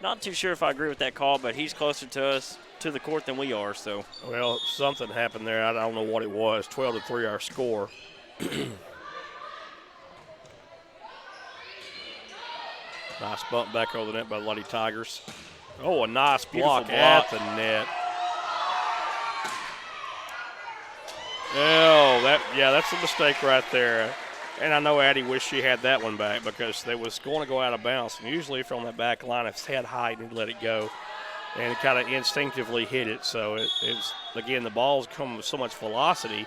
not too sure if I agree with that call, but he's closer to us, to the court, than we are. So, well, something happened there. I don't know what it was. 12-3 our score. Nice bump back over the net by the Lady Tigers. Oh, a nice block at the net. Oh, that's a mistake right there. And I know Addie wished she had that one back because they was going to go out of bounds. And usually from that back line, if it's head high, you let it go. And it kind of instinctively hit it. So it's again, the balls come with so much velocity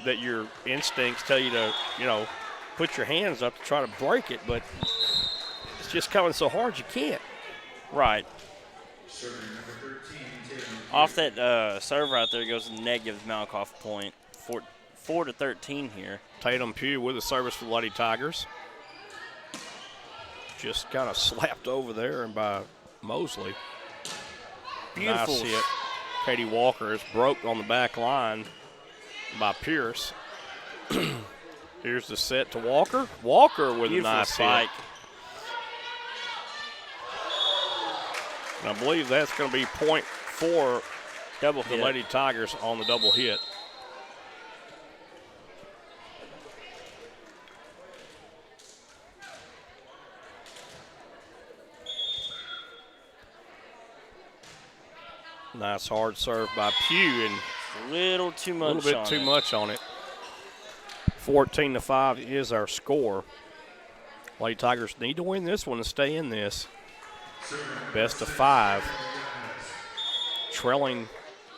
that your instincts tell you to, put your hands up to try to break it. But it's just coming so hard you can't. Right. Off that serve right there goes negative Malakoff point. 4-13 here. Tatum Pugh with the service for the Lady Tigers. Just kind of slapped over there and by Mosley. Beautiful. Nice hit. Katie Walker is broke on the back line by Pierce. Here's the set to Walker. Walker with Beautiful a nice spike. hit. And I believe that's going to be point for Double the hit. Lady Tigers on the double hit. Nice hard serve by Pugh and A little too much. a little bit on too it. much on it. 14-5 is our score. Lady Tigers need to win this one to stay in this. Best of 5. Trailing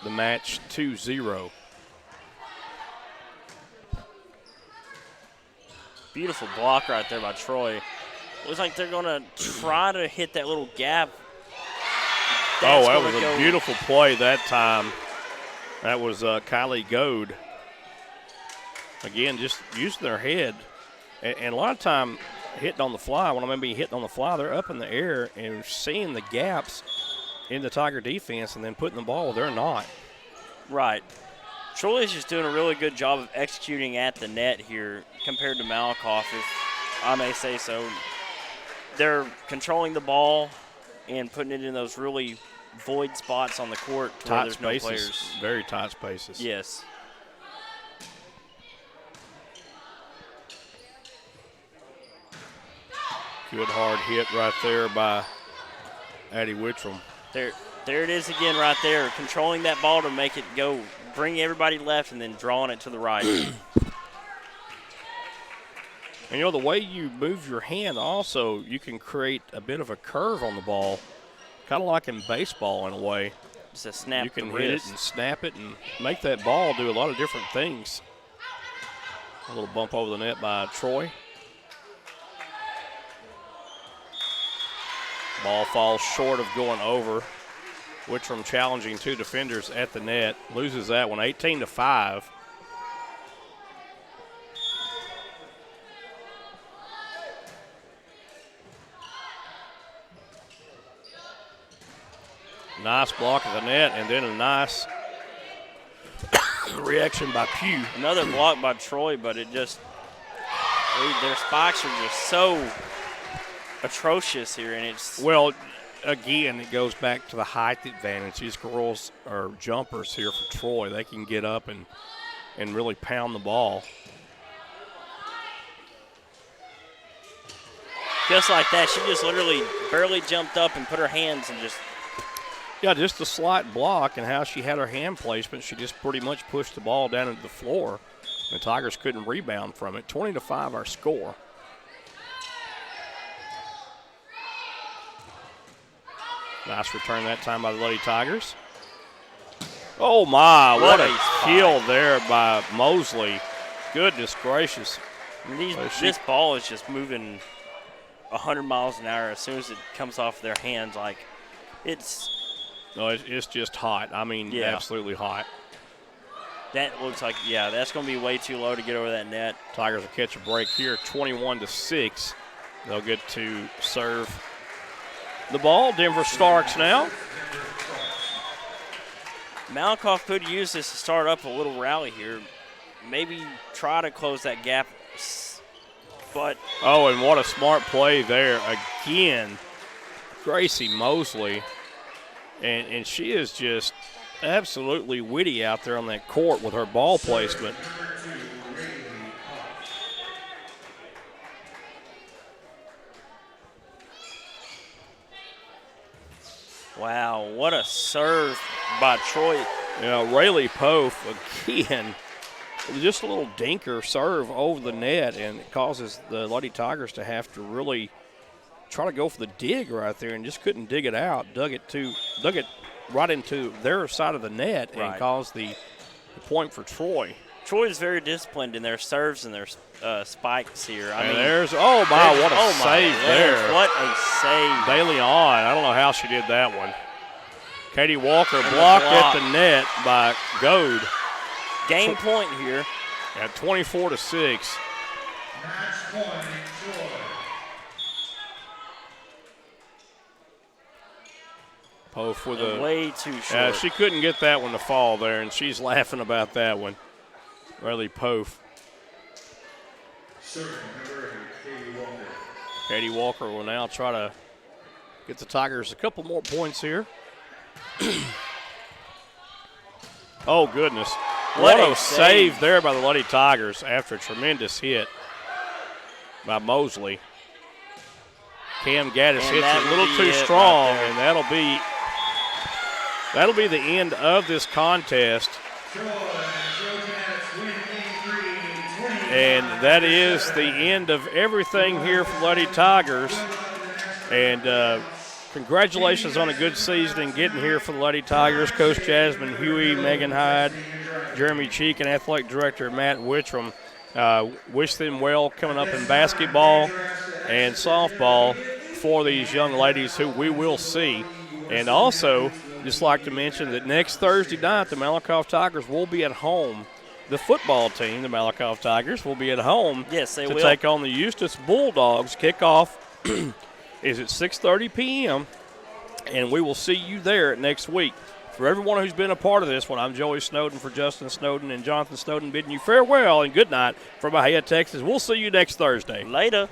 the match 2-0. Beautiful block right there by Troy. Looks like they're going to try to hit that little gap. That's That gonna was a go- beautiful play that time. That was Kylie Goad. Again, just using their head. And a lot of time hitting on the fly, when I'm going to be hitting on the fly, they're up in the air and seeing the gaps in the Tiger defense and then putting the ball where they're not. Right. Troy is just doing a really good job of executing at the net here compared to Malakoff, if I may say so. They're controlling the ball and putting it in those really void spots on the court to where Tight there's spaces, no players. very tight spaces. Yes. Good hard hit right there by Addie Wittrom. There it is again right there, controlling that ball to make it go, bring everybody left and then drawing it to the right. And, the way you move your hand also, you can create a bit of a curve on the ball, kind of like in baseball in a way. Just a snap You can the hit wrist. it and snap it and make that ball do a lot of different things. A little bump over the net by Troy. Ball falls short of going over. Wittrom challenging 2 defenders at the net. Loses that one, 18-5. Nice block of the net, and then a nice reaction by Pugh. Another block by Troy, but it just, their spikes are just so atrocious here, and it's Well, again, it goes back to the height advantage. These girls are jumpers here for Troy. They can get up and really pound the ball. just like that. She just literally barely jumped up and put her hands and just. Yeah, just a slight block and how she had her hand placement. She just pretty much pushed the ball down into the floor. The Tigers couldn't rebound from it. 20-5 our score. Nice return that time by the Lady Tigers. Oh, my. What a kill there by Mosley. Goodness gracious. This ball is just moving 100 miles an hour as soon as it comes off their hands. Like, it's. No, it's just hot. I mean, Yeah. absolutely hot. That looks like, yeah, that's going to be way too low to get over that net. Tigers will catch a break here, 21-6. They'll get to serve the ball. Denver Starks now. Malakoff could use this to start up a little rally here. Maybe try to close that gap. But Oh, and what a smart play there again. Gracie Mosley. And she is just absolutely witty out there on that court with her ball placement. wow, what a serve by Troy. Rayleigh Pope, again, just a little dinker serve over the net, and it causes the Lady Tigers to have to really try to go for the dig right there and just couldn't dig it out. Dug it right into their side of the net and Right. caused the point for Troy. Troy is very disciplined in their serves and their spikes here. What a save there. What a save. De Leon, I don't know how she did that one. Katie Walker blocked at the net by Goad. Game point here. At 24-6. Match point, Troy. Pof with Way too short. she couldn't get that one to fall there, and she's laughing about that one. Riley Pof. Serving number 8, Katie Walker. Katie Walker will now try to get the Tigers a couple more points here. Oh, goodness. What a save there by the Lady Tigers after a tremendous hit by Mosley. Cam Gaddis hits it a little too strong, and that'll be the end of this contest. And that is the end of everything here for Lady Tigers. And congratulations on a good season and getting here for the Lady Tigers. Coach Jasmine Huey, Megan Hyde, Jeremy Cheek, and Athletic Director Matt Wittram. Wish them well coming up in basketball and softball for these young ladies who we will see. And also, just like to mention that next Thursday night, the Malakoff Tigers will be at home. The football team, the Malakoff Tigers, will be at home to take on the Eustis Bulldogs. Kickoff is at 6:30 p.m., and we will see you there next week. For everyone who's been a part of this one, I'm Joey Snowden for Justin Snowden and Jonathan Snowden bidding you farewell and good night from Bahia, Texas. We'll see you next Thursday. Later.